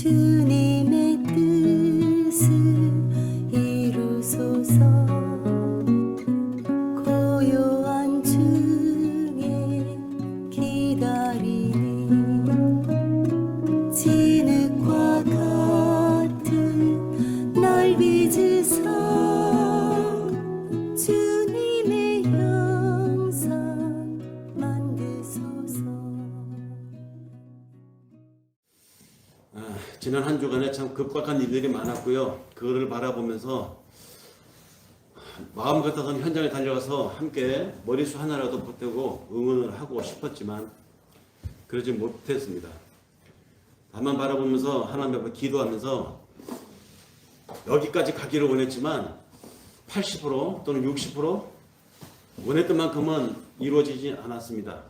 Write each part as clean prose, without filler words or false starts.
주님의 뜻을 이루소서. 고요한 중에 기다리니 진흙과 같은 날 빚으사 주님의 형상 만드소서. 지난 한 주간에 참 급박한 일들이 많았고요. 그거를 바라보면서 마음 같아서는 현장에 달려가서 함께 머리수 하나라도 보태고 응원을 하고 싶었지만 그러지 못했습니다. 다만 바라보면서 하나님 앞에 기도하면서 여기까지 가기를 원했지만 80% 또는 60% 원했던 만큼은 이루어지지 않았습니다.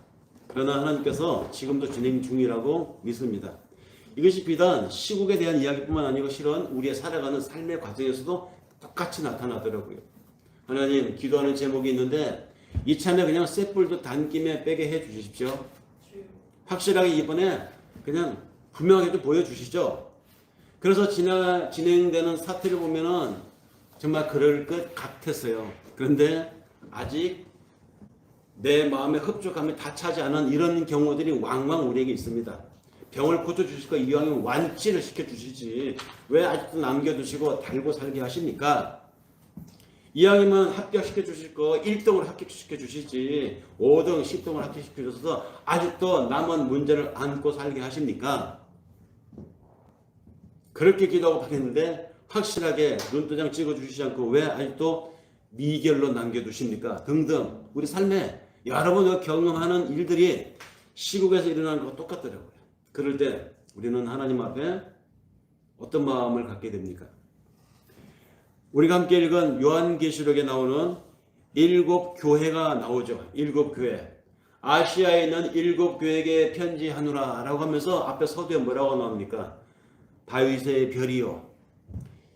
그러나 하나님께서 지금도 진행 중이라고 믿습니다. 이것이 비단 시국에 대한 이야기뿐만 아니고 실은 우리의 살아가는 삶의 과정에서도 똑같이 나타나더라고요. 하나님, 기도하는 제목이 있는데 이참에 그냥 쇳불도 단김에 빼게 해 주십시오. 확실하게 이번에 그냥 분명하게 좀 보여주시죠. 그래서 진행되는 사태를 보면은 정말 그럴 것 같았어요. 그런데 아직 내 마음의 흡족함이 다 차지 않은 이런 경우들이 왕왕 우리에게 있습니다. 병을 고쳐주실 거 이왕이면 완치를 시켜주시지 왜 아직도 남겨두시고 달고 살게 하십니까? 이왕이면 합격시켜주실 거 1등으로 합격시켜주시지 5등, 10등을 합격시켜주셔서 아직도 남은 문제를 안고 살게 하십니까? 그렇게 기도하고 바뀌었는데 확실하게 눈도장 찍어주시지 않고 왜 아직도 미결로 남겨두십니까? 등등 우리 삶에 여러 번 경험하는 일들이 시국에서 일어나는 것과 똑같더라고요. 그럴 때 우리는 하나님 앞에 어떤 마음을 갖게 됩니까? 우리가 함께 읽은 요한계시록에 나오는 7교회가 나오죠. 7교회. 아시아에 있는 7교회에게 편지하노라 라고 하면서 앞에 서두에 뭐라고 나옵니까? 다윗의 별이요,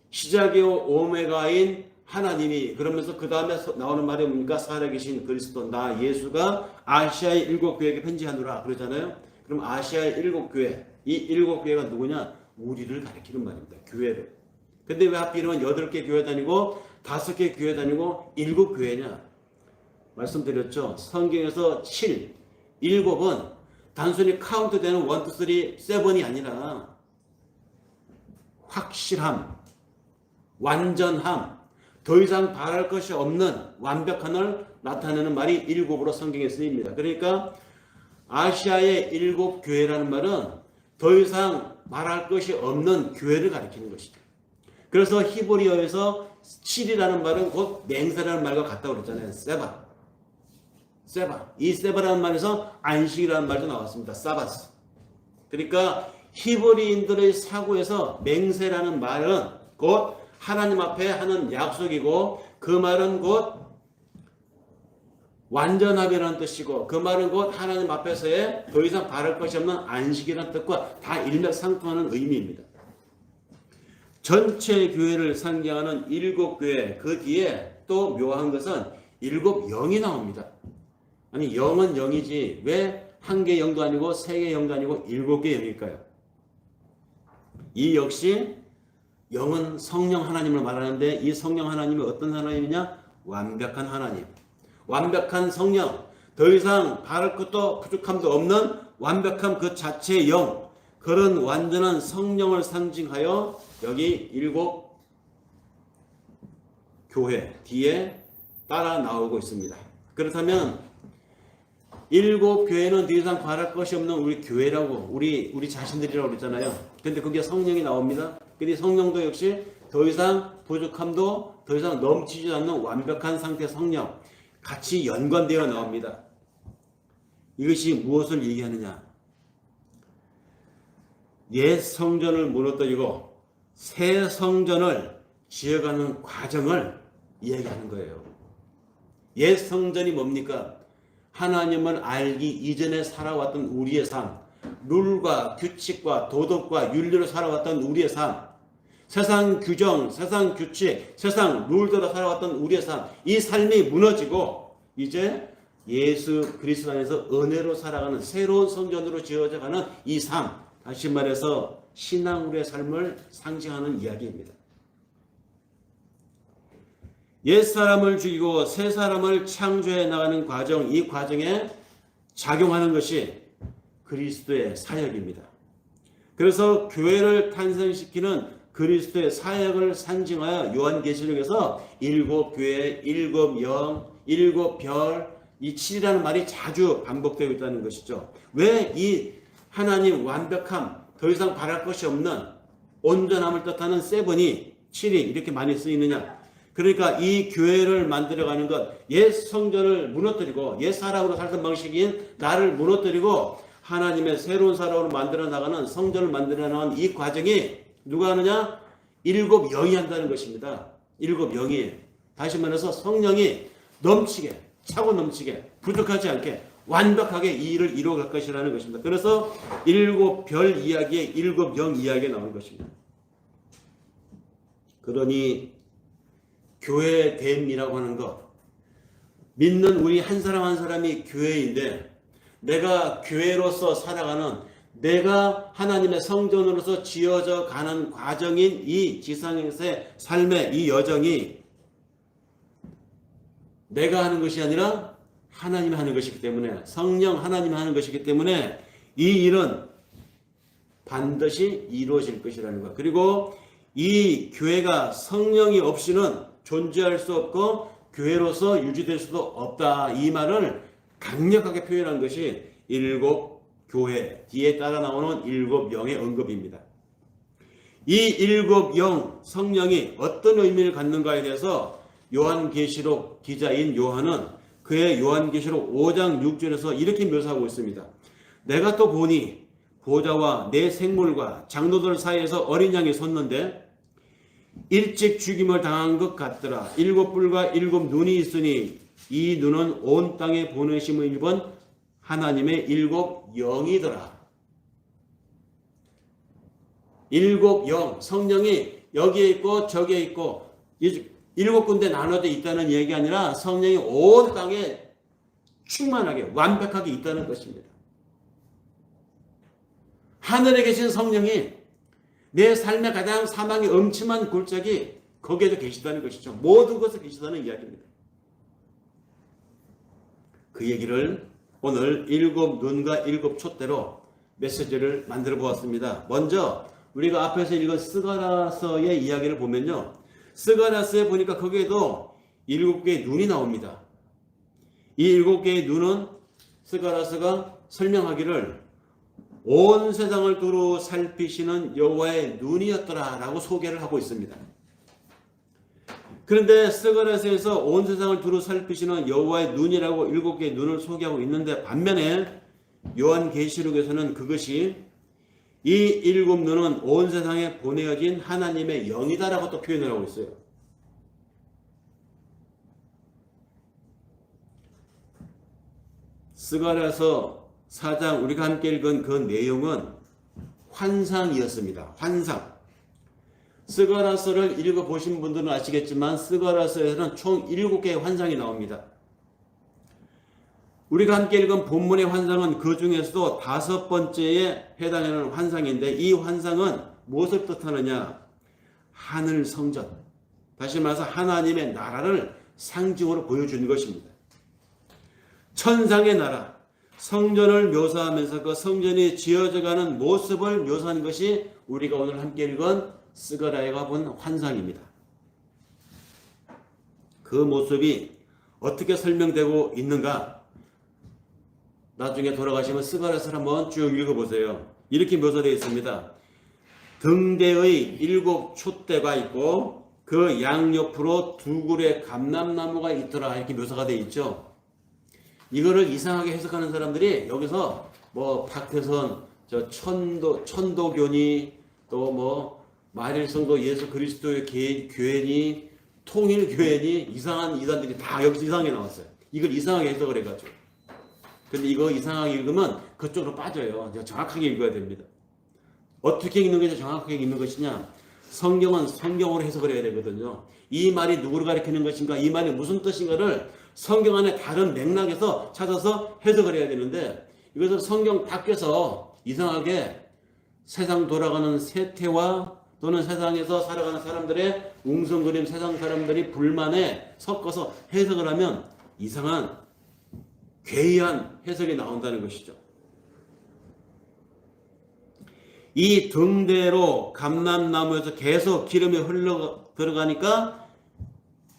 시작이요 오메가인 하나님이, 그러면서 그 다음에 나오는 말이 뭡니까? 살아계신 그리스도 나 예수가 아시아의 7교회에게 편지하노라 그러잖아요. 그럼 아시아의 7교회, 이 7교회가 누구냐? 우리를 가리키는 말입니다. 교회를. 근데 왜 하필이면 8개 교회 다니고 5개 교회 다니고 7교회냐? 말씀드렸죠. 성경에서 7, 7은 단순히 카운트되는 1, 2, 3, 7이 아니라 확실함, 완전함, 더 이상 바랄 것이 없는 완벽함을 나타내는 말이 7으로 성경에 쓰입니다. 그러니까 아시아의 7교회라는 말은 더 이상 말할 것이 없는 교회를 가리키는 것이죠. 그래서 히브리어에서 7이라는 말은 곧 맹세라는 말과 같다고 그랬잖아요. 세바. 이 세바라는 말에서 안식이라는 말도 나왔습니다. 사바스. 그러니까 히브리인들의 사고에서 맹세라는 말은 곧 하나님 앞에 하는 약속이고 그 말은 곧 완전함이라는 뜻이고 그 말은 곧 하나님 앞에서의 더 이상 바랄 것이 없는 안식이라는 뜻과 다 일맥상통하는 의미입니다. 전체 교회를 상징하는 7교회, 그 뒤에 또 묘한 것은 7영이 나옵니다. 아니 영은 영이지 왜 한 개 영도 아니고 3개 영도 아니고 7개 영일까요? 이 역시 영은 성령 하나님을 말하는데 이 성령 하나님이 어떤 하나님이냐? 완벽한 하나님. 완벽한 성령, 더 이상 바랄 것도 부족함도 없는 완벽함 그 자체의 영, 그런 완전한 성령을 상징하여 여기 7교회 뒤에 따라 나오고 있습니다. 그렇다면 7교회는 더 이상 바랄 것이 없는 우리 교회라고 우리 자신들이라고 그랬잖아요. 근데 그게 성령이 나옵니다. 근데 성령도 역시 더 이상 부족함도 더 이상 넘치지 않는 완벽한 상태의 성령 같이 연관되어 나옵니다. 이것이 무엇을 얘기하느냐? 옛 성전을 무너뜨리고 새 성전을 지어가는 과정을 이야기하는 거예요. 옛 성전이 뭡니까? 하나님을 알기 이전에 살아왔던 우리의 삶, 룰과 규칙과 도덕과 윤리로 살아왔던 우리의 삶, 세상 규정, 세상 규칙, 세상 룰대로 살아왔던 우리의 삶, 이 삶이 무너지고 이제 예수 그리스도 안에서 은혜로 살아가는 새로운 성전으로 지어져가는 이 삶, 다시 말해서 신앙으로의 삶을 상징하는 이야기입니다. 옛사람을 죽이고 새 사람을 창조해 나가는 과정, 이 과정에 작용하는 것이 그리스도의 사역입니다. 그래서 교회를 탄생시키는 그리스도의 사역을 상징하여 요한계시록에서 일곱 교회, 일곱 영, 일곱 별, 이 7이라는 말이 자주 반복되고 있다는 것이죠. 왜 이 하나님 완벽함, 더 이상 바랄 것이 없는 온전함을 뜻하는 7이 7이 이렇게 많이 쓰이느냐? 그러니까 이 교회를 만들어가는 것, 옛 성전을 무너뜨리고 옛 사람으로 살던 방식인 나를 무너뜨리고 하나님의 새로운 사람으로 만들어 나가는 성전을 만들어 나가는 이 과정이 누가 하느냐? 일곱 영이 한다는 것입니다. 일곱 영이. 다시 말해서 성령이 넘치게, 차고 넘치게, 부족하지 않게 완벽하게 이 일을 이루어갈 것이라는 것입니다. 그래서 일곱 별 이야기에 일곱 영 이야기가 나오는 것입니다. 그러니 교회됨이라고 하는 것, 믿는 우리 한 사람 한 사람이 교회인데 내가 교회로서 살아가는, 내가 하나님의 성전으로서 지어져 가는 과정인 이 지상에서의 삶의 이 여정이 내가 하는 것이 아니라 하나님이 하는 것이기 때문에, 성령 하나님이 하는 것이기 때문에 이 일은 반드시 이루어질 것이라는 것. 그리고 이 교회가 성령이 없이는 존재할 수 없고 교회로서 유지될 수도 없다. 이 말을 강력하게 표현한 것이 일곱 교회 뒤에 따라 나오는 일곱 영의 언급입니다. 이 일곱 영 성령이 어떤 의미를 갖는가에 대해서 요한계시록 기자인 요한은 그의 요한계시록 5장 6절에서 이렇게 묘사하고 있습니다. 내가 또 보니 보좌와 내 생물과 장로들 사이에서 어린 양이 섰는데 일찍 죽임을 당한 것 같더라. 일곱 뿔과 일곱 눈이 있으니 이 눈은 온 땅에 보내심을 입은 하나님의 일곱 영이더라. 일곱 영, 성령이 여기에 있고 저기에 있고 일곱 군데 나눠져 있다는 얘기가 아니라 성령이 온 땅에 충만하게 완벽하게 있다는 것입니다. 하늘에 계신 성령이 내 삶의 가장 사망의 음침한 골짜기 거기에도 계시다는 것이죠. 모든 것에 계시다는 이야기입니다. 그 얘기를 오늘 일곱 눈과 일곱 촛대로 메시지를 만들어 보았습니다. 먼저 우리가 앞에서 읽은 스가랴서의 이야기를 보면요, 스가랴서에 보니까 거기에도 일곱 개의 눈이 나옵니다. 이 일곱 개의 눈은 스가랴서가 설명하기를 온 세상을 두루 살피시는 여호와의 눈이었더라 라고 소개를 하고 있습니다. 그런데 스가랴서에서 온 세상을 두루 살피시는 여호와의 눈이라고 일곱 개의 눈을 소개하고 있는데, 반면에 요한계시록에서는 그것이 이 일곱 눈은 온 세상에 보내어진 하나님의 영이다라고 또 표현을 하고 있어요. 스가랴서 4장 우리가 함께 읽은 그 내용은 환상이었습니다. 환상. 스가랴서를 읽어보신 분들은 아시겠지만 스가랴서에서는 총 7개의 환상이 나옵니다. 우리가 함께 읽은 본문의 환상은 그 중에서도 5번째에 해당하는 환상인데, 이 환상은 무엇을 뜻하느냐? 하늘 성전, 다시 말해서 하나님의 나라를 상징으로 보여주는 것입니다. 천상의 나라, 성전을 묘사하면서 그 성전이 지어져가는 모습을 묘사한 것이 우리가 오늘 함께 읽은 스가랴가 본 환상입니다. 그 모습이 어떻게 설명되고 있는가? 나중에 돌아가시면 스가랴서를 한번 쭉 읽어보세요. 이렇게 묘사되어 있습니다. 등대의 7 촛대가 있고 그 양옆으로 2 그루의 감람나무가 있더라, 이렇게 묘사가 되어 있죠. 이거를 이상하게 해석하는 사람들이 여기서 뭐 박태선, 천도교니, 또 뭐 마릴성도 예수 그리스도의 교회니, 통일교회니, 이상한 이단들이 다 여기서 이상하게 나왔어요. 이걸 이상하게 해석을 해가지고. 근데 이거 이상하게 읽으면 그쪽으로 빠져요. 정확하게 읽어야 됩니다. 어떻게 읽는 것이 정확하게 읽는 것이냐? 성경은 성경으로 해석을 해야 되거든요. 이 말이 누구를 가리키는 것인가? 이 말이 무슨 뜻인가를 성경 안에 다른 맥락에서 찾아서 해석을 해야 되는데, 이것을 성경 밖에서 이상하게 세상 돌아가는 세태와 또는 세상에서 살아가는 사람들의 웅성거림 세상 사람들이 불만에 섞어서 해석을 하면 이상한 괴이한 해석이 나온다는 것이죠. 이 등대로 감람나무에서 계속 기름이 흘러 들어가니까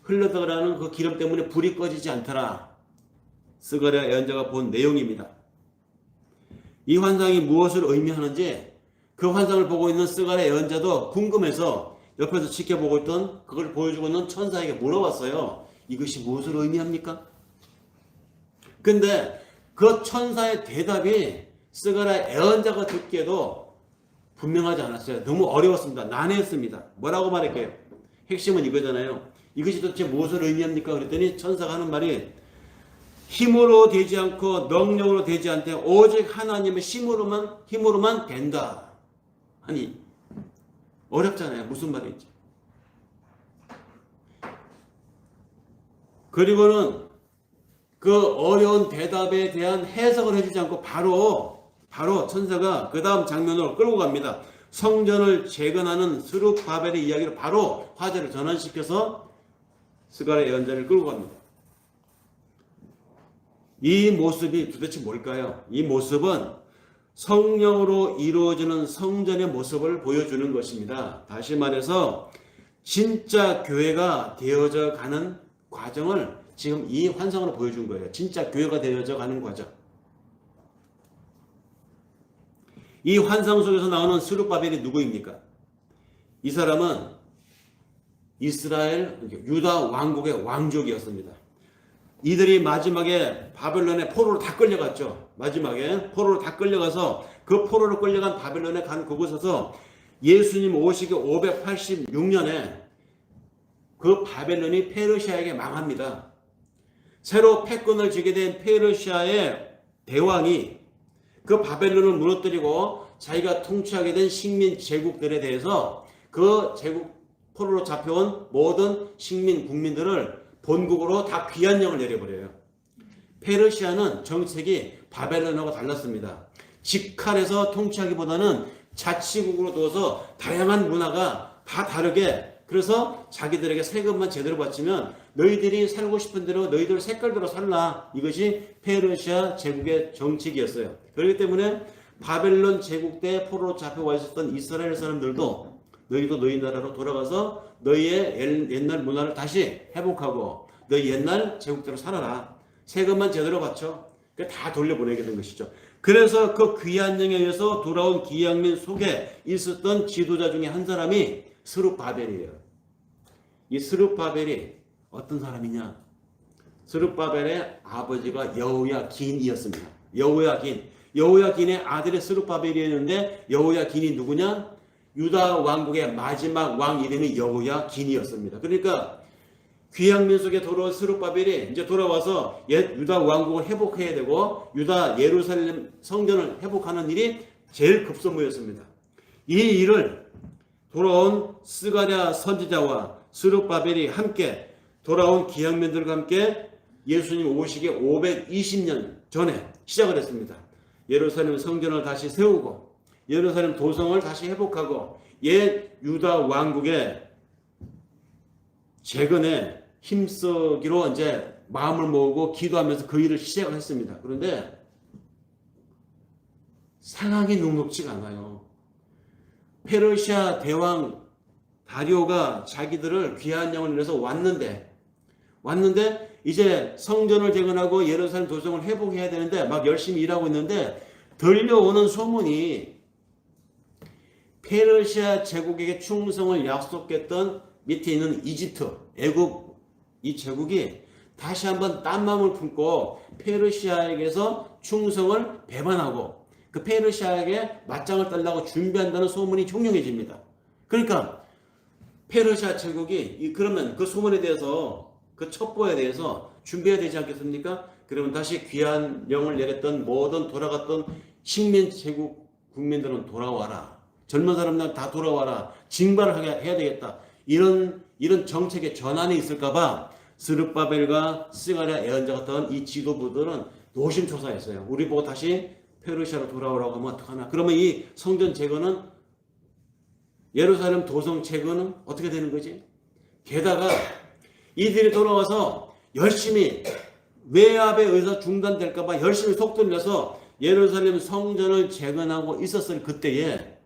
흘러 들어가는 그 기름 때문에 불이 꺼지지 않더라. 스가랴 예언자가 본 내용입니다. 이 환상이 무엇을 의미하는지 그 환상을 보고 있는 스가랴 예언자도 궁금해서 옆에서 지켜보고 있던 그걸 보여주고 있는 천사에게 물어봤어요. 이것이 무엇을 의미합니까? 근데 그 천사의 대답이 스가랴 예언자가 듣기에도 분명하지 않았어요. 너무 어려웠습니다. 난해했습니다. 뭐라고 말할까요? 핵심은 이거잖아요. 이것이 도대체 무엇을 의미합니까? 그랬더니 천사가 하는 말이 힘으로 되지 않고 능력으로 되지 않되 오직 하나님의 힘으로만 된다. 아니 어렵잖아요. 무슨 말인지. 그리고는 그 어려운 대답에 대한 해석을 해주지 않고 바로 천사가 그 다음 장면으로 끌고 갑니다. 성전을 재건하는 스룹바벨의 이야기로 바로 화제를 전환시켜서 스가랴 예언자를 끌고 갑니다. 이 모습이 도대체 뭘까요? 이 모습은 성령으로 이루어지는 성전의 모습을 보여주는 것입니다. 다시 말해서 진짜 교회가 되어져 가는 과정을 지금 이 환상으로 보여준 거예요. 진짜 교회가 되어져 가는 과정. 이 환상 속에서 나오는 스룹바벨이 누구입니까? 이 사람은 이스라엘, 유다 왕국의 왕족이었습니다. 이들이 마지막에 바벨론의 포로로 다 끌려갔죠. 마지막에 포로로 다 끌려가서 그 포로로 끌려간 바벨론에 간 그곳에서 예수님 오시기 586년에 그 바벨론이 페르시아에게 망합니다. 새로 패권을 쥐게 된 페르시아의 대왕이 그 바벨론을 무너뜨리고 자기가 통치하게 된 식민 제국들에 대해서 그 제국 포로로 잡혀온 모든 식민 국민들을 본국으로 다 귀환령을 내려버려요. 페르시아는 정책이 바벨론하고 달랐습니다. 직할해서 통치하기보다는 자치국으로 둬서 다양한 문화가 다 다르게, 그래서 자기들에게 세금만 제대로 바치면 너희들이 살고 싶은 대로 너희들 색깔대로 살라. 이것이 페르시아 제국의 정책이었어요. 그렇기 때문에 바벨론 제국 때 포로로 잡혀와 있었던 이스라엘 사람들도 너희도 너희 나라로 돌아가서 너희의 옛날 문화를 다시 회복하고 너희 옛날 제국대로 살아라. 세금만 제대로 바쳐. 다 돌려보내게 된 것이죠. 그래서 그 귀환령에 의해서 돌아온 기양민 속에 있었던 지도자 중에 한 사람이 스룹바벨이에요. 이 스룹바벨이 어떤 사람이냐? 스룹바벨의 아버지가 여호야긴이었습니다. 여호야긴의 아들이 스룹바벨이었는데 여호야긴이 누구냐? 유다 왕국의 마지막 왕 이름이 여호야긴이었습니다. 그러니까 귀향민 속에 돌아온 스룹바벨이 이제 돌아와서 옛 유다 왕국을 회복해야 되고 유다 예루살렘 성전을 회복하는 일이 제일 급선무였습니다. 이 일을 돌아온 스가랴 선지자와 스룹바벨이 함께 돌아온 기향민들과 함께 예수님 오시기 520년 전에 시작을 했습니다. 예루살렘 성전을 다시 세우고 예루살렘 도성을 다시 회복하고 옛 유다 왕국의 재건에 힘쓰기로 이제 마음을 모으고 기도하면서 그 일을 시작을 했습니다. 그런데 상황이 녹록지가 않아요. 페르시아 대왕 다리오가 자기들을 귀환령을 내서 왔는데 이제 성전을 재건하고 예루살렘 도성을 회복해야 되는데 막 열심히 일하고 있는데 들려오는 소문이 페르시아 제국에게 충성을 약속했던 밑에 있는 이집트, 애굽 이 제국이 다시 한번 딴 마음을 품고 페르시아에게서 충성을 배반하고 그 페르시아에게 맞짱을 떨려고 준비한다는 소문이 총명해집니다. 그러니까 페르시아 제국이 그러면 그 소문에 대해서 그 첩보에 대해서 준비해야 되지 않겠습니까? 그러면 다시 귀환령을 내렸던 모든 돌아갔던 식민 제국 국민들은 돌아와라. 젊은 사람들 다 돌아와라. 징발을 해야 되겠다. 이런 정책의 전환이 있을까봐 스룹바벨과 스가랴 예언자 같은 이 지도부들은 노심초사했어요. 우리 보고 다시 페르시아로 돌아오라고 하면 어떡하나? 그러면 이 성전 재건은, 예루살렘 도성 재건은 어떻게 되는 거지? 게다가 이들이 돌아와서 열심히 외압에 의해서 중단될까봐 열심히 속도를 내서 예루살렘 성전을 재건하고 있었을 그때에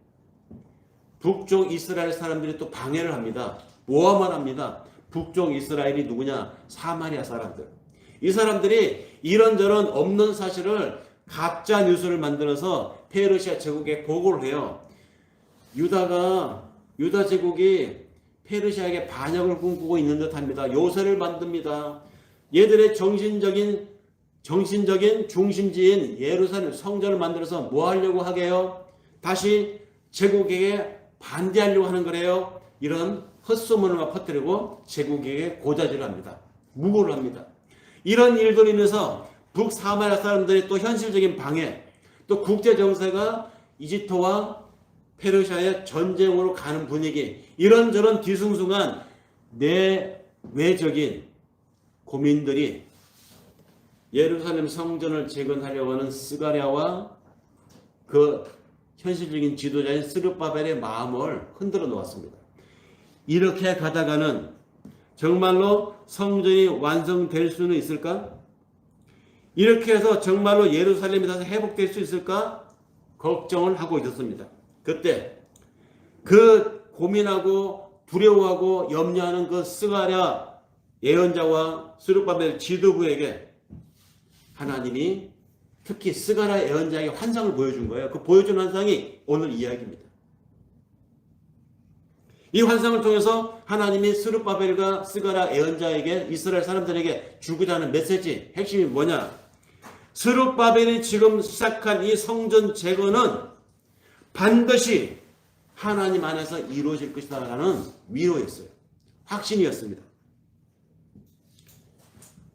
북쪽 이스라엘 사람들이 또 방해를 합니다. 모함을 합니다. 북쪽 이스라엘이 누구냐? 사마리아 사람들. 이 사람들이 이런저런 없는 사실을 가짜 뉴스를 만들어서 페르시아 제국에 보고를 해요. 유다 제국이 페르시아에게 반역을 꿈꾸고 있는 듯합니다. 요새를 만듭니다. 얘들의 정신적인 중심지인 예루살렘 성전을 만들어서 뭐 하려고 하게요? 다시 제국에게 반대하려고 하는 거래요. 이런 헛소문을 퍼뜨리고 제국에게 고자질을 합니다. 무고를 합니다. 이런 일들로 인해서 북사마리아 사람들의 또 현실적인 방해, 또 국제 정세가 이집트와 페르시아의 전쟁으로 가는 분위기, 이런저런 뒤숭숭한 내외적인 고민들이 예루살렘 성전을 재건하려고 하는 스가랴와 그 현실적인 지도자인 스룹바벨의 마음을 흔들어 놓았습니다. 이렇게 가다가는 정말로 성전이 완성될 수는 있을까? 이렇게 해서 정말로 예루살렘이 다시 회복될 수 있을까? 걱정을 하고 있었습니다. 그때 그 고민하고 두려워하고 염려하는 그 스가랴 예언자와 스룹바벨 지도부에게 하나님이 특히 스가랴 예언자에게 환상을 보여준 거예요. 그 보여준 환상이 오늘 이야기입니다. 이 환상을 통해서 하나님이 스룹바벨과 스가랴 예언자에게, 이스라엘 사람들에게 주고자 하는 메시지, 핵심이 뭐냐? 스룹바벨이 지금 시작한 이 성전 재건은 반드시 하나님 안에서 이루어질 것이다 라는 위로였어요. 확신이었습니다.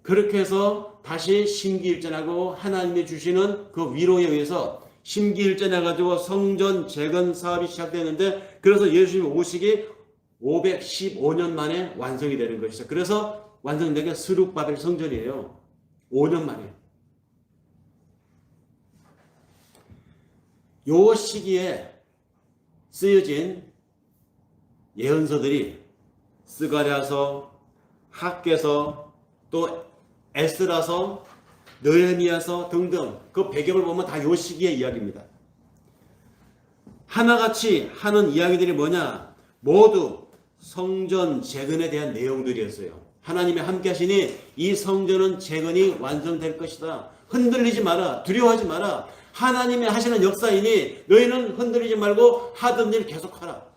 그렇게 해서 다시 심기일전하고 하나님이 주시는 그 위로에 의해서 심기일전해가지고 성전 재건 사업이 시작되는데, 그래서 예수님 오시기 515년 만에 완성이 되는 것이죠. 그래서 완성된 게 스룹바벨 성전이에요. 5년 만에. 요 시기에 쓰여진 예언서들이 스가랴서, 학개서, 또 에스라서, 느헤미야서 등등 그 배경을 보면 다 요 시기의 이야기입니다. 하나같이 하는 이야기들이 뭐냐? 모두 성전 재건에 대한 내용들이었어요. 하나님이 함께 하시니 이 성전은 재건이 완성될 것이다. 흔들리지 마라. 두려워하지 마라. 하나님이 하시는 역사이니 너희는 흔들리지 말고 하던 일 계속하라.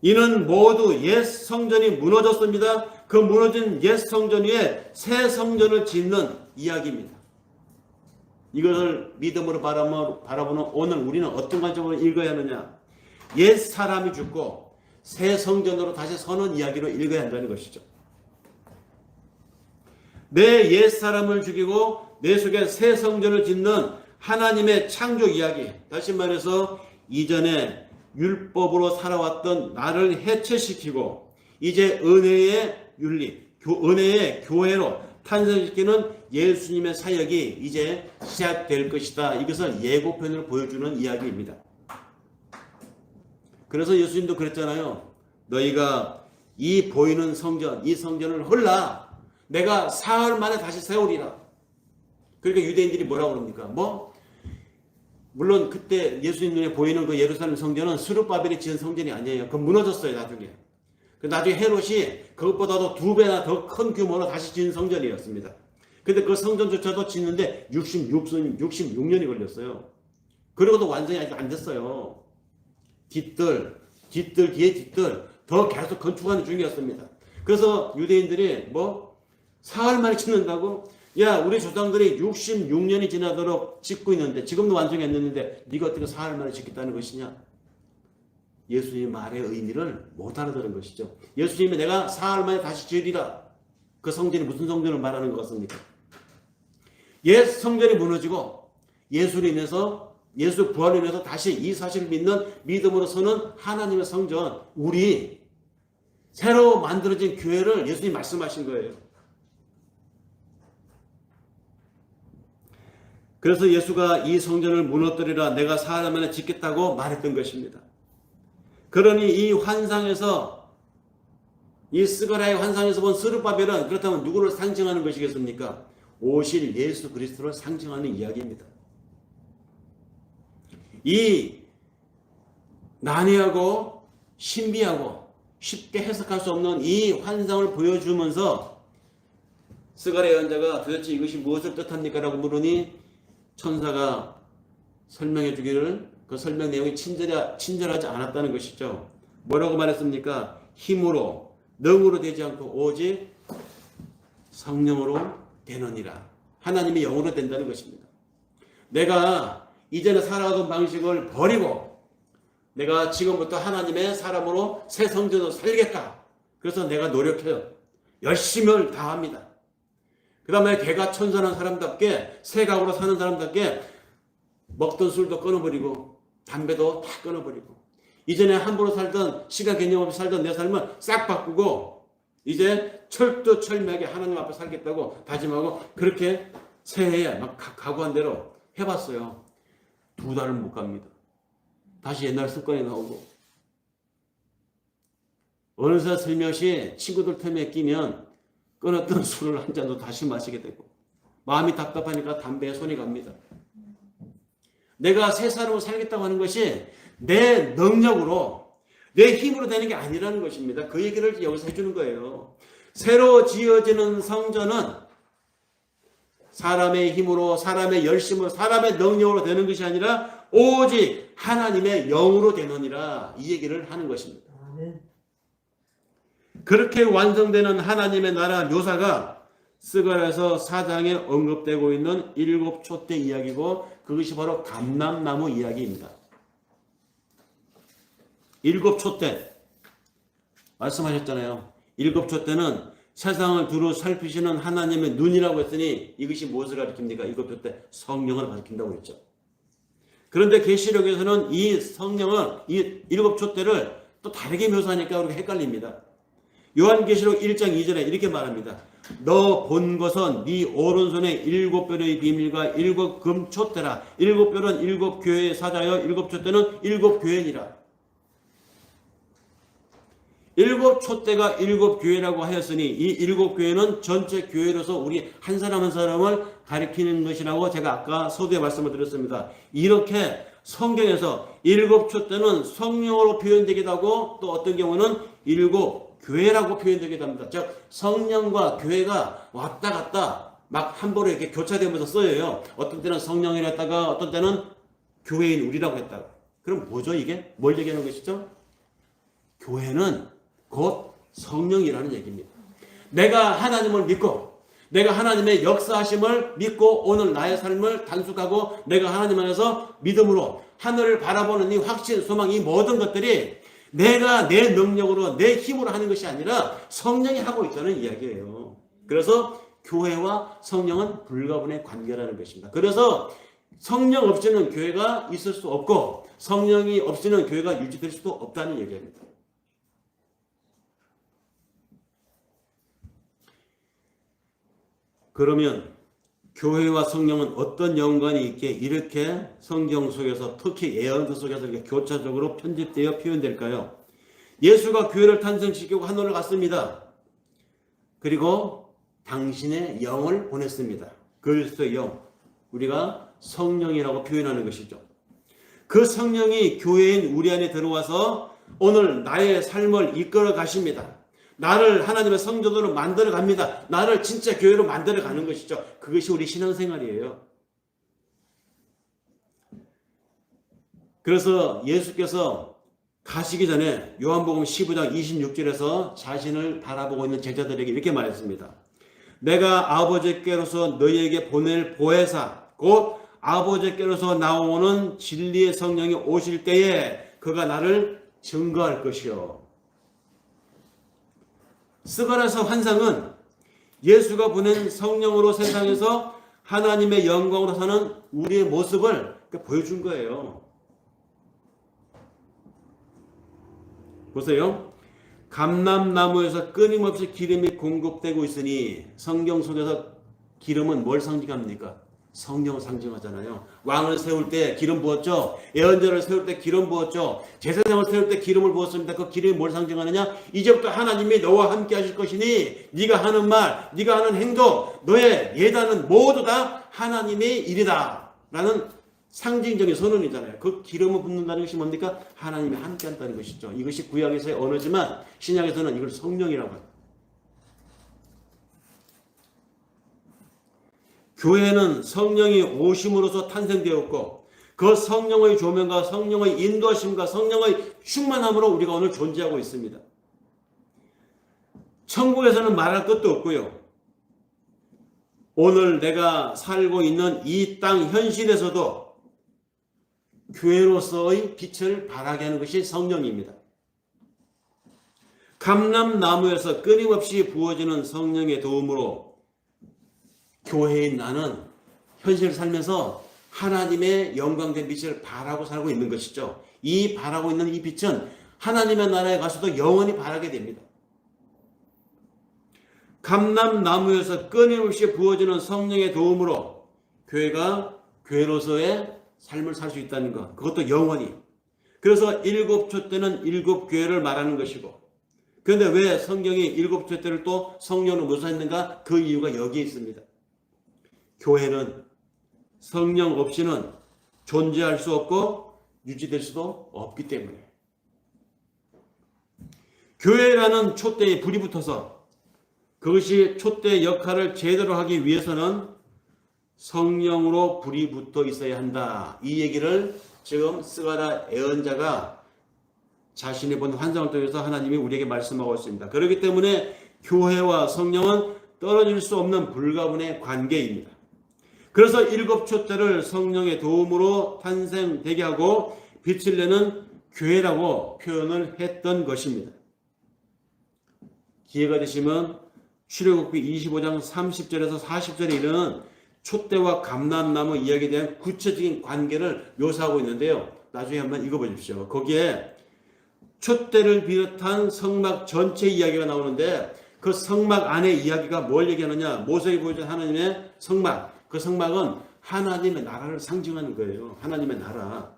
이는 모두 옛 성전이 무너졌습니다. 그 무너진 옛 성전 위에 새 성전을 짓는 이야기입니다. 이것을 믿음으로 바라보는 오늘 우리는 어떤 관점으로 읽어야 하느냐? 옛 사람이 죽고 새 성전으로 다시 서는 이야기로 읽어야 한다는 것이죠. 내 옛 사람을 죽이고 내 속에 새 성전을 짓는 하나님의 창조 이야기. 다시 말해서 이전에 율법으로 살아왔던 나를 해체시키고 이제 은혜의 윤리, 은혜의 교회로 탄생시키는 예수님의 사역이 이제 시작될 것이다. 이것을 예고편으로 보여주는 이야기입니다. 그래서 예수님도 그랬잖아요. 너희가 이 보이는 성전, 이 성전을 헐라. 내가 사흘 만에 다시 세우리라. 그러니까 유대인들이 뭐라고 그럽니까? 물론 그때 예수님 눈에 보이는 그 예루살렘 성전은 스룹바벨이 지은 성전이 아니에요. 그건 무너졌어요, 나중에. 나중에 헤롯이 그것보다도 2배나 더 큰 규모로 다시 지은 성전이었습니다. 근데 그 성전조차도 짓는데 66년이 걸렸어요. 그러고도 완성이 아직 안 됐어요. 뒤뜰 뒤에 뒤뜰 더 계속 건축하는 중이었습니다. 그래서 유대인들이 사흘 만에 짓는다고? 야, 우리 조상들이 66년이 지나도록 짓고 있는데 지금도 완성이 안 됐는데 네가 어떻게 사흘 만에 짓겠다는 것이냐? 예수님의 말의 의미를 못 알아들은 것이죠. 예수님이 내가 사흘 만에 다시 지으리라. 그 성전이 무슨 성전을 말하는 것 같습니까? 옛 성전이 무너지고 예수로 인해서, 예수 부활로 인해서 다시 이 사실을 믿는 믿음으로 서는 하나님의 성전, 우리 새로 만들어진 교회를 예수님이 말씀하신 거예요. 그래서 예수가 이 성전을 무너뜨리라 내가 사흘 만에 짓겠다고 말했던 것입니다. 그러니 이 환상에서 이 스가랴의 환상에서 본 스룹바벨은 그렇다면 누구를 상징하는 것이겠습니까? 오실 예수 그리스도를 상징하는 이야기입니다. 이 난해하고 신비하고 쉽게 해석할 수 없는 이 환상을 보여주면서 스가랴 예언자가 도대체 이것이 무엇을 뜻합니까? 라고 물으니 천사가 설명해 주기를 그 설명 내용이 친절하지 않았다는 것이죠. 뭐라고 말했습니까? 힘으로 능으로 되지 않고 오직 성령으로 되느니라. 하나님의 영으로 된다는 것입니다. 내가 이전에 살아가던 방식을 버리고 내가 지금부터 하나님의 사람으로 새 성전으로 살겠다. 그래서 내가 노력해요. 열심을 다합니다. 그 다음에 개가천선한 사람답게 새각으로 사는 사람답게 먹던 술도 끊어버리고 담배도 다 끊어버리고 이전에 함부로 살던 시간 개념 없이 살던 내 삶을 싹 바꾸고 이제 철두철미하게 하나님 앞에 살겠다고 다짐하고 그렇게 새해에 막 각오한 대로 해봤어요. 2달은 못 갑니다. 다시 옛날 습관이 나오고 어느새 슬며시 친구들 틈에 끼면 끊었던 술을 한 잔도 다시 마시게 되고 마음이 답답하니까 담배에 손이 갑니다. 내가 새 사람으로 살겠다고 하는 것이 내 능력으로 내 힘으로 되는 게 아니라는 것입니다. 그 얘기를 여기서 해주는 거예요. 새로 지어지는 성전은 사람의 힘으로 사람의 열심으로 사람의 능력으로 되는 것이 아니라 오직 하나님의 영으로 되느니라 이 얘기를 하는 것입니다. 그렇게 완성되는 하나님의 나라 묘사가 스가랴서 4장에 언급되고 있는 7촛대 이야기고 그것이 바로 감람나무 이야기입니다. 7촛대 말씀하셨잖아요. 7촛대는 세상을 두루 살피시는 하나님의 눈이라고 했더니 이것이 무엇을 가리킵니까? 7촛대 성령을 가리킨다고 했죠. 그런데 계시록에서는 이 성령은 이 7촛대를 또 다르게 묘사하니까 우리가 헷갈립니다. 요한계시록 1장 2절에 이렇게 말합니다. 너 본 것은 네 오른손에 7뼈의 비밀과 7금 촛대라. 7뼈는 7교회의 사자여 7촛대는 7교회니라. 7촛대가 7교회라고 하였으니 이 7교회는 전체 교회로서 우리 한 사람 한 사람을 가리키는 것이라고 제가 아까 서두에 말씀을 드렸습니다. 이렇게 성경에서 7촛대는 성령으로 표현되기도 하고 또 어떤 경우는 7교회라고 표현되기도 합니다. 즉 성령과 교회가 왔다 갔다 막 함부로 이렇게 교차되면서 써요. 어떤 때는 성령이라 했다가 어떤 때는 교회인 우리라고 했다가. 그럼 뭐죠 이게? 뭘 얘기하는 것이죠? 교회는 곧 성령이라는 얘기입니다. 내가 하나님을 믿고 내가 하나님의 역사하심을 믿고 오늘 나의 삶을 단속하고 내가 하나님 안에서 믿음으로 하늘을 바라보는 이 확신, 소망, 이 모든 것들이 내가 내 능력으로 내 힘으로 하는 것이 아니라 성령이 하고 있다는 이야기예요. 그래서 교회와 성령은 불가분의 관계라는 것입니다. 그래서 성령 없이는 교회가 있을 수 없고 성령이 없이는 교회가 유지될 수도 없다는 얘기입니다. 그러면 교회와 성령은 어떤 연관이 있게 이렇게 성경 속에서 특히 예언서 속에서 이렇게 교차적으로 편집되어 표현될까요? 예수가 교회를 탄생시키고 하늘을 갔습니다. 그리고 당신의 영을 보냈습니다. 그리스도의 영, 우리가 성령이라고 표현하는 것이죠. 그 성령이 교회인 우리 안에 들어와서 오늘 나의 삶을 이끌어 가십니다. 나를 하나님의 성전으로 만들어 갑니다. 나를 진짜 교회로 만들어 가는 것이죠. 그것이 우리 신앙생활이에요. 그래서 예수께서 가시기 전에 요한복음 15장 26절에서 자신을 바라보고 있는 제자들에게 이렇게 말했습니다. 내가 아버지께로서 너희에게 보낼 보혜사 곧 아버지께로서 나오는 진리의 성령이 오실 때에 그가 나를 증거할 것이요. 스가랴서 환상은 예수가 보낸 성령으로 세상에서 하나님의 영광으로 사는 우리의 모습을 보여준 거예요. 보세요. 감람나무에서 끊임없이 기름이 공급되고 있으니 성경 속에서 기름은 뭘 상징합니까? 성령을 상징하잖아요. 왕을 세울 때 기름 부었죠. 예언자를 세울 때 기름 부었죠. 제사장을 세울 때 기름을 부었습니다. 그 기름이 뭘 상징하느냐? 이제부터 하나님이 너와 함께 하실 것이니 네가 하는 말, 네가 하는 행동, 너의 예단은 모두 다 하나님의 일이다 라는 상징적인 선언이잖아요. 그 기름을 붓는다는 것이 뭡니까? 하나님이 함께 한다는 것이죠. 이것이 구약에서의 언어지만 신약에서는 이걸 성령이라고 합니다. 교회는 성령이 오심으로써 탄생되었고 그 성령의 조명과 성령의 인도하심과 성령의 충만함으로 우리가 오늘 존재하고 있습니다. 천국에서는 말할 것도 없고요. 오늘 내가 살고 있는 이 땅 현실에서도 교회로서의 빛을 발하게 하는 것이 성령입니다. 감람나무에서 끊임없이 부어지는 성령의 도움으로 교회인 나는 현실을 살면서 하나님의 영광된 빛을 발하고 살고 있는 것이죠. 이 발하고 있는 이 빛은 하나님의 나라에 가서도 영원히 발하게 됩니다. 감람나무에서 끊임없이 부어지는 성령의 도움으로 교회가 교회로서의 삶을 살 수 있다는 것, 그것도 영원히. 그래서 일곱 촛대는 일곱 교회를 말하는 것이고, 그런데 왜 성경이 일곱 촛대를 또 성령으로 묘사했는가? 그 이유가 여기에 있습니다. 교회는 성령 없이는 존재할 수 없고 유지될 수도 없기 때문에 교회라는 촛대에 불이 붙어서 그것이 촛대의 역할을 제대로 하기 위해서는 성령으로 불이 붙어 있어야 한다. 이 얘기를 지금 스가랴 예언자가 자신이 본 환상을 통해서 하나님이 우리에게 말씀하고 있습니다. 그렇기 때문에 교회와 성령은 떨어질 수 없는 불가분의 관계입니다. 그래서 일곱 촛대를 성령의 도움으로 탄생되게 하고 빛을 내는 교회라고 표현을 했던 것입니다. 기회가 되시면 출애굽기 25장 30절에서 40절에 이르는 촛대와 감람나무 이야기에 대한 구체적인 관계를 묘사하고 있는데요. 나중에 한번 읽어보십시오. 거기에 촛대를 비롯한 성막 전체 이야기가 나오는데 그 성막 안의 이야기가 뭘 얘기하느냐? 모세에게 보여준 하나님의 성막. 그 성막은 하나님의 나라를 상징하는 거예요. 하나님의 나라.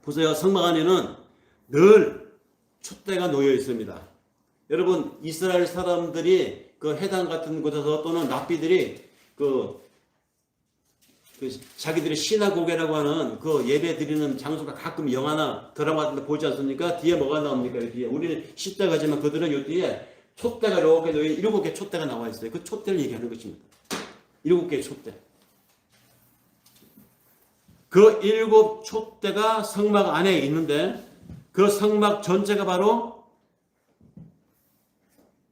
보세요. 성막 안에는 늘 촛대가 놓여 있습니다. 여러분, 이스라엘 사람들이 그 해당 같은 곳에서 또는 랍비들이 그 자기들이 시나고게라고 하는 그 예배 드리는 장소가 가끔 영화나 드라마 같은 데 보지 않습니까? 뒤에 뭐가 나옵니까? 뒤에. 우리는 십대 가지만 그들은 요 뒤에 촛대가 이렇게 놓여 7개 촛대가 나와 있어요. 그 촛대를 얘기하는 것입니다. 7개의 촛대. 그 7 촛대가 성막 안에 있는데 그 성막 전체가 바로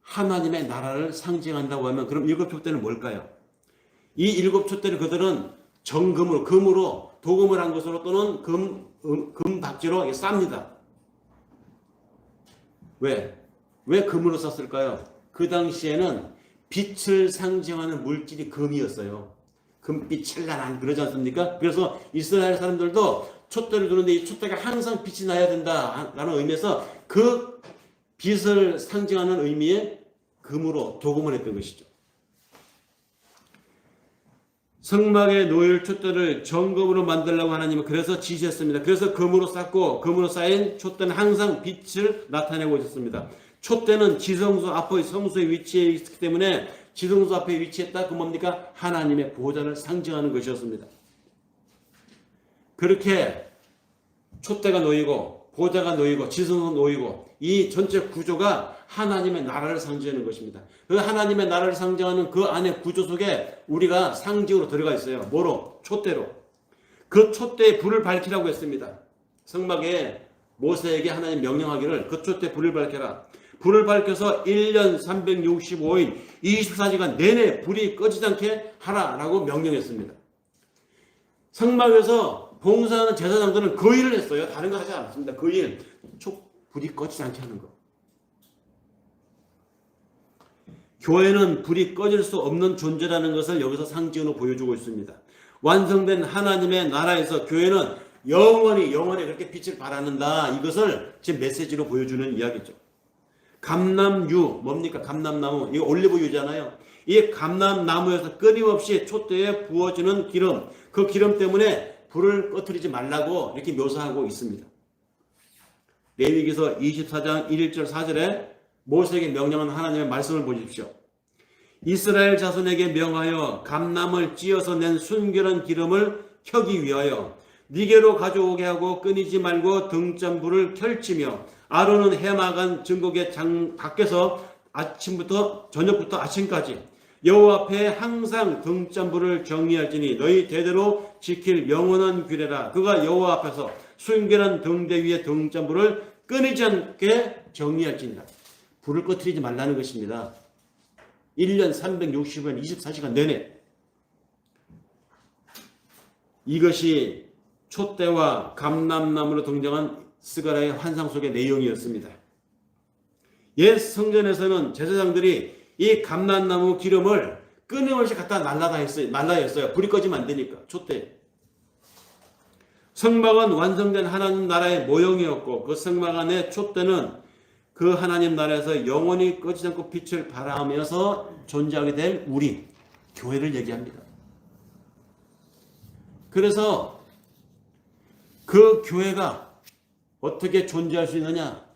하나님의 나라를 상징한다고 하면 그럼 7 촛대는 뭘까요? 이 7 촛대를 그들은 정금으로, 금으로, 도금을 한 것으로 또는 금 박지로 쌉니다. 왜? 왜 금으로 쌌을까요? 그 당시에는 빛을 상징하는 물질이 금이었어요. 금빛 찬란한 그러지 않습니까? 그래서 이스라엘 사람들도 촛대를 두는데 이 촛대가 항상 빛이 나야 된다라는 의미에서 그 빛을 상징하는 의미의 금으로 도금을 했던 것이죠. 성막에 놓일 촛대를 정금으로 만들려고 하나님은 그래서 지시했습니다. 그래서 금으로 쌓고 금으로 쌓인 촛대는 항상 빛을 나타내고 있었습니다. 촛대는 지성소 앞의 성소에 위치해 있기 때문에 지성소 앞에 위치했다. 그 뭡니까? 하나님의 보좌를 상징하는 것이었습니다. 그렇게 촛대가 놓이고 보좌가 놓이고 지성소 놓이고 이 전체 구조가 하나님의 나라를 상징하는 것입니다. 그 하나님의 나라를 상징하는 그 안에 구조 속에 우리가 상징으로 들어가 있어요. 뭐로? 촛대로. 그 촛대에 불을 밝히라고 했습니다. 성막에 모세에게 하나님 명령하기를 그 촛대에 불을 밝혀라. 불을 밝혀서 1년 365일 24시간 내내 불이 꺼지지 않게 하라라고 명령했습니다. 성막에서 봉사하는 제사장들은 그 일을 했어요. 다른 거 하지 않았습니다. 그 일, 불이 꺼지지 않게 하는 거. 교회는 불이 꺼질 수 없는 존재라는 것을 여기서 상징으로 보여주고 있습니다. 완성된 하나님의 나라에서 교회는 영원히 그렇게 빛을 발하는다. 이것을 지금 메시지로 보여주는 이야기죠. 감람유, 뭡니까? 감람나무. 이거 올리브유잖아요. 이 감람나무에서 끊임없이 촛대에 부어지는 기름, 그 기름 때문에 불을 꺼트리지 말라고 이렇게 묘사하고 있습니다. 레위기서 24장 1절 4절에 모세에게 명령한 하나님의 말씀을 보십시오. 이스라엘 자손에게 명하여 감람을 찧어서 낸 순결한 기름을 켜기 위하여 니게로 가져오게 하고 끊이지 말고 등잔불을 펼치며 아론은 해마간 증거계 밖에서 아침부터 저녁부터 아침까지 여호와 앞에 항상 등잔불을 정리할지니 너희 대대로 지킬 영원한 규례라. 그가 여호와 앞에서 순결한 등대 위에 등잔불을 끊이지 않게 정리할지니라. 불을 꺼트리지 말라는 것입니다. 1년 360일 24시간 내내. 이것이 촛대와 감람나무로 등장한 스가랴의 환상 속의 내용이었습니다. 옛 성전에서는 제사장들이 이 감람나무 기름을 끊임없이 갖다 날라야 했어요. 불이 꺼지면 안 되니까. 촛대. 성막은 완성된 하나님 나라의 모형이었고 그 성막 안의 촛대는 그 하나님 나라에서 영원히 꺼지지 않고 빛을 발하면서 존재하게 될 우리 교회를 얘기합니다. 그래서 그 교회가 어떻게 존재할 수 있느냐?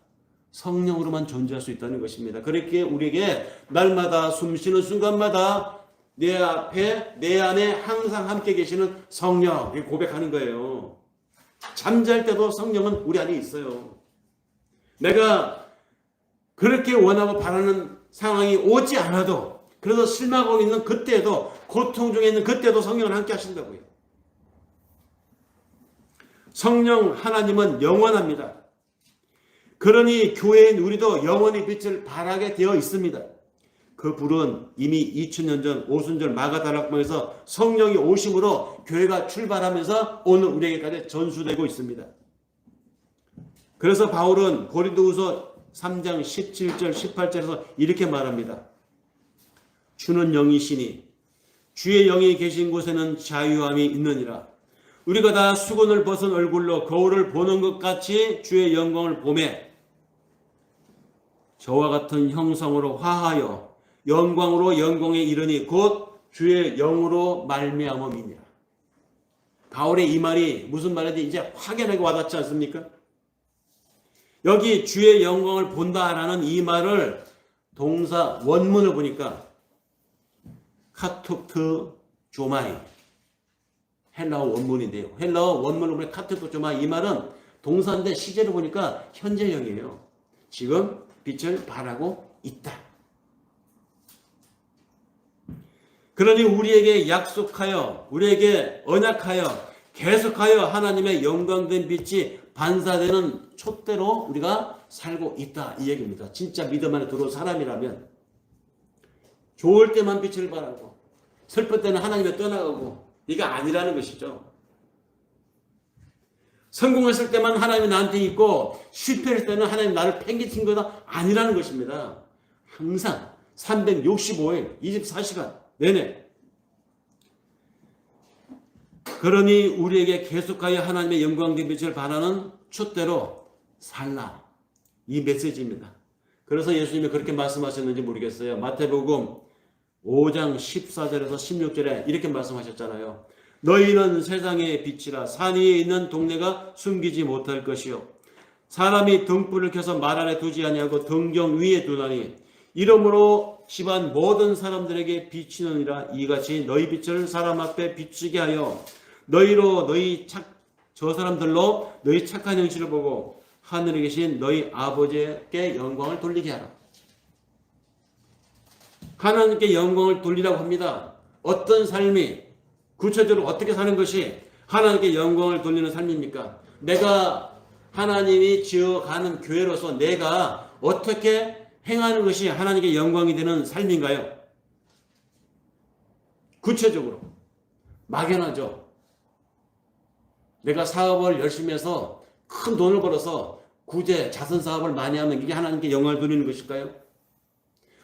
성령으로만 존재할 수 있다는 것입니다. 그렇게 우리에게 날마다 숨쉬는 순간마다 내 앞에 내 안에 항상 함께 계시는 성령 고백하는 거예요. 잠잘 때도 성령은 우리 안에 있어요. 내가 그렇게 원하고 바라는 상황이 오지 않아도 그래서 실망하고 있는 그때에도 고통 중에 있는 그때도 성령은 함께 하신다고요. 성령 하나님은 영원합니다. 그러니 교회인 우리도 영원히 빛을 발하게 되어 있습니다. 그 불은 이미 2000년 전 오순절 마가다락방에서 성령이 오심으로 교회가 출발하면서 오늘 우리에게까지 전수되고 있습니다. 그래서 바울은 고린도후서 3장 17절 18절에서 이렇게 말합니다. 주는 영이시니 주의 영이 계신 곳에는 자유함이 있느니라. 우리가 다 수건을 벗은 얼굴로 거울을 보는 것 같이 주의 영광을 보매 저와 같은 형상으로 화하여 영광으로 영광에 이르니 곧 주의 영으로 말미암음이니라. 바울의 이 말이 무슨 말인지 이제 확연하게 와닿지 않습니까? 여기 주의 영광을 본다라는 이 말을 동사 원문을 보니까 카툭트 조마이 헬라어 원문인데요. 헬라어 원문을 보면 카툭트 조마이 이 말은 동사인데 시제를 보니까 현재형이에요. 지금 빛을 발하고 있다. 그러니 우리에게 약속하여 우리에게 언약하여 계속하여 하나님의 영광된 빛이 반사되는 촛대로 우리가 살고 있다 이 얘기입니다. 진짜 믿음 안에 들어온 사람이라면 좋을 때만 빛을 발하고 슬플 때는 하나님을 떠나가고 이게 아니라는 것이죠. 성공했을 때만 하나님이 나한테 있고 실패했을 때는 하나님 나를 팽개친 거다 아니라는 것입니다. 항상 365일 24시간 내내. 그러니 우리에게 계속하여 하나님의 영광된 빛을 발하는 촛대로 살라. 이 메시지입니다. 그래서 예수님이 그렇게 말씀하셨는지 모르겠어요. 마태복음 5장 14절에서 16절에 이렇게 말씀하셨잖아요. 너희는 세상의 빛이라 산 위에 있는 동네가 숨기지 못할 것이요 사람이 등불을 켜서 말 아래 두지 아니하고 등경 위에 두나니 이러므로 집안 모든 사람들에게 비치느니라. 이같이 너희 빛을 사람 앞에 비추게 하여 저 사람들로 너희 착한 행실을 보고 하늘에 계신 너희 아버지께 영광을 돌리게 하라. 하나님께 영광을 돌리라고 합니다. 어떤 삶이 구체적으로 어떻게 사는 것이 하나님께 영광을 돌리는 삶입니까? 내가 하나님이 지어가는 교회로서 내가 어떻게 행하는 것이 하나님께 영광이 되는 삶인가요? 구체적으로 막연하죠. 내가 사업을 열심히 해서 큰 돈을 벌어서 구제, 자선 사업을 많이 하면 이게 하나님께 영광을 돌리는 것일까요?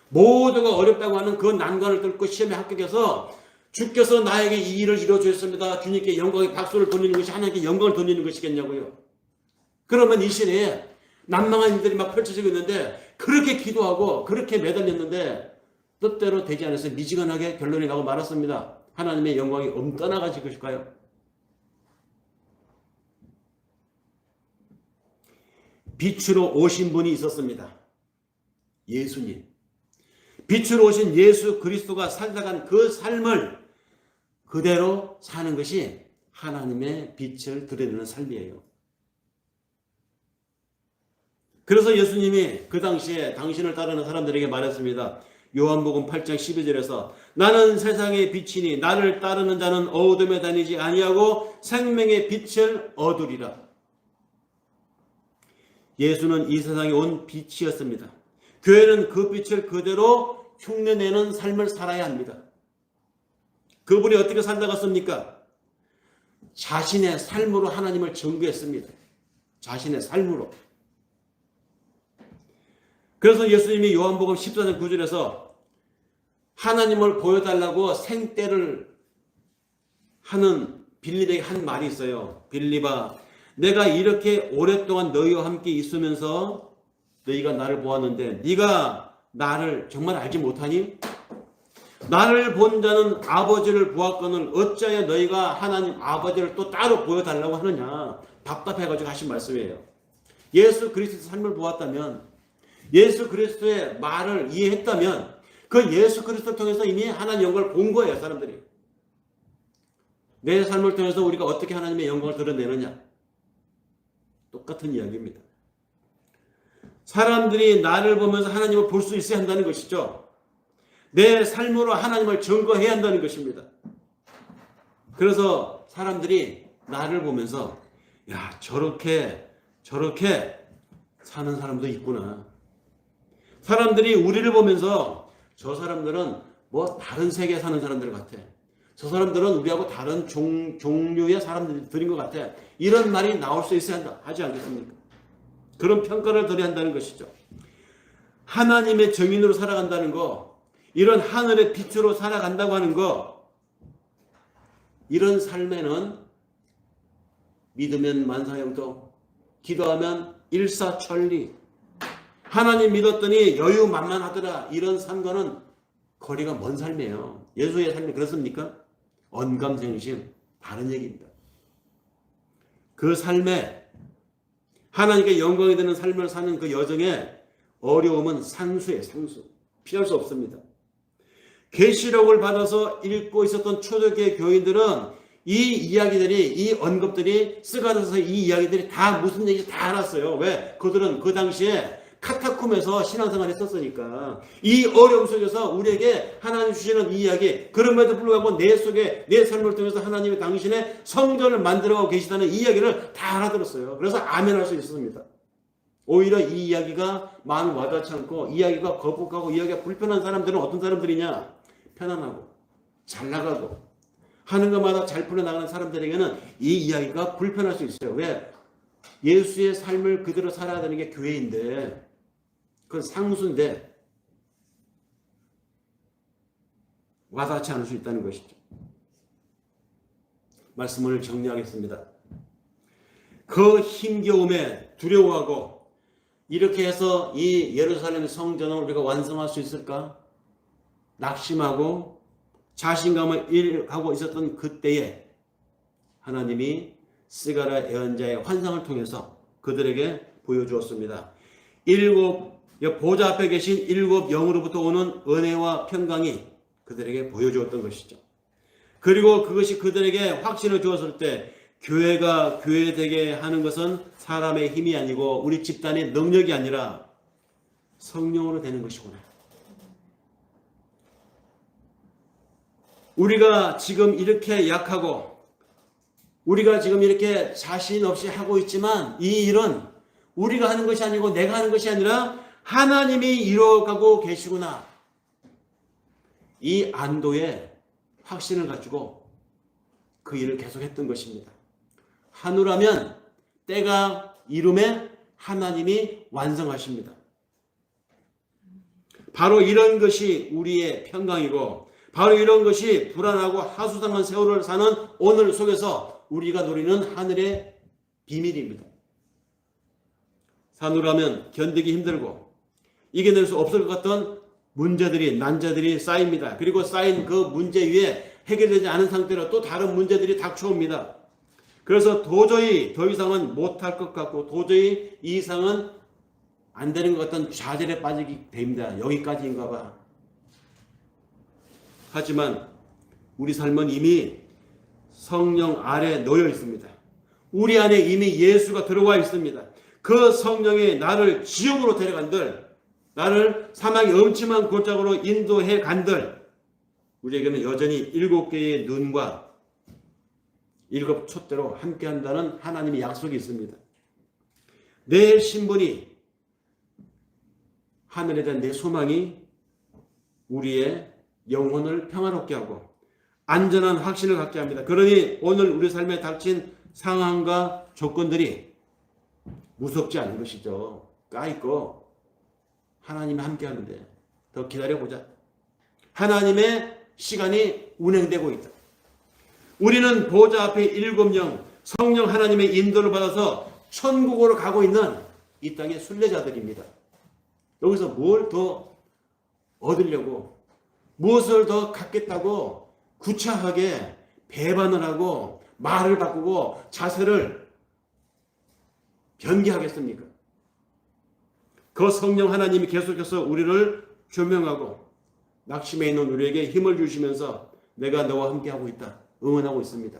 모두가 어렵다고 하는 그 난관을 뚫고 시험에 합격해서 주께서 나에게 이 일을 이루어주셨습니다. 주님께 영광의 박수를 돌리는 것이 하나님께 영광을 돌리는 것이겠냐고요. 그러면 이 시대에 난망한 일들이 막 펼쳐지고 있는데 그렇게 기도하고 그렇게 매달렸는데 뜻대로 되지 않아서 미지근하게 결론이 나고 말았습니다. 하나님의 영광이 떠나가실 것일까요? 빛으로 오신 분이 있었습니다. 예수님. 빛으로 오신 예수 그리스도가 살다간 그 삶을 그대로 사는 것이 하나님의 빛을 드러내는 삶이에요. 그래서 예수님이 그 당시에 당신을 따르는 사람들에게 말했습니다. 요한복음 8장 12절에서 나는 세상의 빛이니 나를 따르는 자는 어둠에 다니지 아니하고 생명의 빛을 얻으리라. 예수는 이 세상에 온 빛이었습니다. 교회는 그 빛을 그대로 흉내내는 삶을 살아야 합니다. 그분이 어떻게 살다갔습니까? 자신의 삶으로 하나님을 증거했습니다. 자신의 삶으로. 그래서 예수님이 요한복음 14장 9절에서 하나님을 보여달라고 생떼를 하는 빌립에게 한 말이 있어요. 빌립아, 내가 이렇게 오랫동안 너희와 함께 있으면서 너희가 나를 보았는데 네가 나를 정말 알지 못하니? 나를 본 자는 아버지를 보았거늘 어찌하여 너희가 하나님 아버지를 또 따로 보여달라고 하느냐. 답답해가지고 하신 말씀이에요. 예수 그리스도의 삶을 보았다면, 예수 그리스도의 말을 이해했다면 그 예수 그리스도를 통해서 이미 하나님 영광을 본 거예요. 사람들이. 내 삶을 통해서 우리가 어떻게 하나님의 영광을 드러내느냐. 똑같은 이야기입니다. 사람들이 나를 보면서 하나님을 볼 수 있어야 한다는 것이죠. 내 삶으로 하나님을 증거해야 한다는 것입니다. 그래서 사람들이 나를 보면서 야, 저렇게 사는 사람도 있구나. 사람들이 우리를 보면서 저 사람들은 뭐 다른 세계에 사는 사람들 같아. 저 사람들은 우리하고 다른 종류의 사람들인 것 같아. 이런 말이 나올 수 있어야 한다. 하지 않겠습니까? 그런 평가를 드려야 한다는 것이죠. 하나님의 증인으로 살아간다는 거, 이런 하늘의 빛으로 살아간다고 하는 거, 이런 삶에는 믿으면 만사형통, 기도하면 일사천리, 하나님 믿었더니 여유만만하더라, 이런 삶과는 거리가 먼 삶이에요. 예수의 삶이 그렇습니까? 언감생심, 다른 얘기입니다. 그 삶에 하나님께 영광이 되는 삶을 사는 그 여정에 어려움은 상수예요. 상수. 피할 수 없습니다. 계시록을 받아서 읽고 있었던 초대교회 교인들은 이 이야기들이, 이 언급들이 쓰가져서 이 이야기들이 다 무슨 얘기인지 다 알았어요. 왜? 그들은 그 당시에 카타콤에서 신앙생활을 했었으니까. 이 어려움 속에서 우리에게 하나님 주시는 이 이야기, 그럼에도 불구하고 내 속에 내 삶을 통해서 하나님이 당신의 성전을 만들어가고 계시다는 이 이야기를 다 알아들었어요. 그래서 아멘할 수 있었습니다. 오히려 이 이야기가 마음이 와닿지 않고 이야기가 거북하고 이야기가 불편한 사람들은 어떤 사람들이냐? 편안하고 잘 나가고 하는 것마다 잘 풀려나가는 사람들에게는 이 이야기가 불편할 수 있어요. 왜? 예수의 삶을 그대로 살아야 되는 게 교회인데, 그건 상수인데 와닿지 않을 수 있다는 것이죠. 말씀을 정리하겠습니다. 그 힘겨움에 두려워하고 이렇게 해서 이 예루살렘 성전을 우리가 완성할 수 있을까? 낙심하고 자신감을 잃어가고 있었던 그때에 하나님이 스가랴 예언자의 환상을 통해서 그들에게 보여주었습니다. 보좌 앞에 계신 7 영으로부터 오는 은혜와 평강이 그들에게 보여주었던 것이죠. 그리고 그것이 그들에게 확신을 주었을 때 교회가 교회되게 하는 것은 사람의 힘이 아니고 우리 집단의 능력이 아니라 성령으로 되는 것이구나. 우리가 지금 이렇게 약하고 우리가 지금 이렇게 자신 없이 하고 있지만 이 일은 우리가 하는 것이 아니고 내가 하는 것이 아니라 하나님이 이루어가고 계시구나. 이 안도의 확신을 가지고 그 일을 계속했던 것입니다. 한우라면 때가 이름에 하나님이 완성하십니다. 바로 이런 것이 우리의 평강이고 바로 이런 것이 불안하고 하수상한 세월을 사는 오늘 속에서 우리가 누리는 하늘의 비밀입니다. 산후라면 견디기 힘들고 이겨낼 수 없을 것 같던 문제들이 난제들이 쌓입니다. 그리고 쌓인 그 문제 위에 해결되지 않은 상태로 또 다른 문제들이 닥쳐옵니다. 그래서 도저히 더 이상은 못할 것 같고 도저히 이 이상은 안 되는 것 같은 좌절에 빠지게 됩니다. 여기까지인가 봐. 하지만 우리 삶은 이미 성령 아래 놓여 있습니다. 우리 안에 이미 예수가 들어와 있습니다. 그 성령이 나를 지옥으로 데려간들, 나를 사망의 음침한 골짜기로 인도해 간들, 우리에게는 여전히 7개의 눈과 7 촛대로 함께한다는 하나님의 약속이 있습니다. 내 신분이, 하늘에 대한 내 소망이 우리의 영혼을 평화롭게 하고 안전한 확신을 갖게 합니다. 그러니 오늘 우리 삶에 닥친 상황과 조건들이 무섭지 않은 것이죠. 까있고 하나님이 함께하는데 더 기다려보자. 하나님의 시간이 운행되고 있다. 우리는 보좌 앞에 7명 성령 하나님의 인도를 받아서 천국으로 가고 있는 이 땅의 순례자들입니다. 여기서 뭘 더 얻으려고, 무엇을 더 갖겠다고 구차하게 배반을 하고 말을 바꾸고 자세를 변개하겠습니까? 그 성령 하나님이 계속해서 우리를 조명하고 낙심해 있는 우리에게 힘을 주시면서 내가 너와 함께하고 있다 응원하고 있습니다.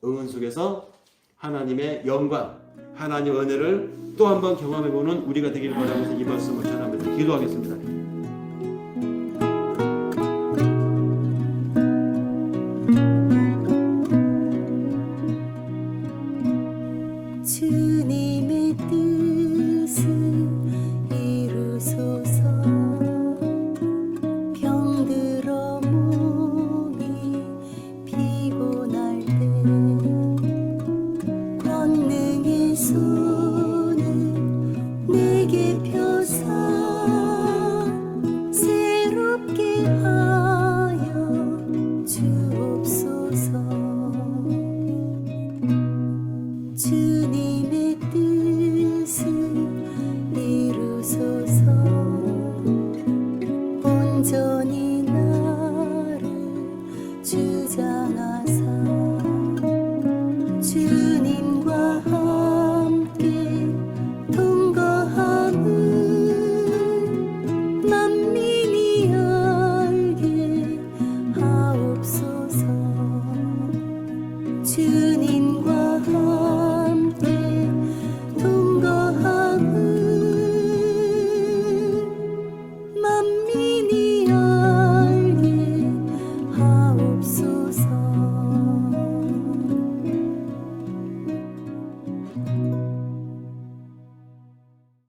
응원 속에서 하나님의 영광, 하나님의 은혜를 또 한 번 경험해보는 우리가 되기를 바라면서 이 말씀을 전하면서 기도하겠습니다. 주님의 뜻을 이루소서. 병들어 몸이 피곤할 때 권능의 손을 내게 펴사 새롭게 하여 주옵소서. 주님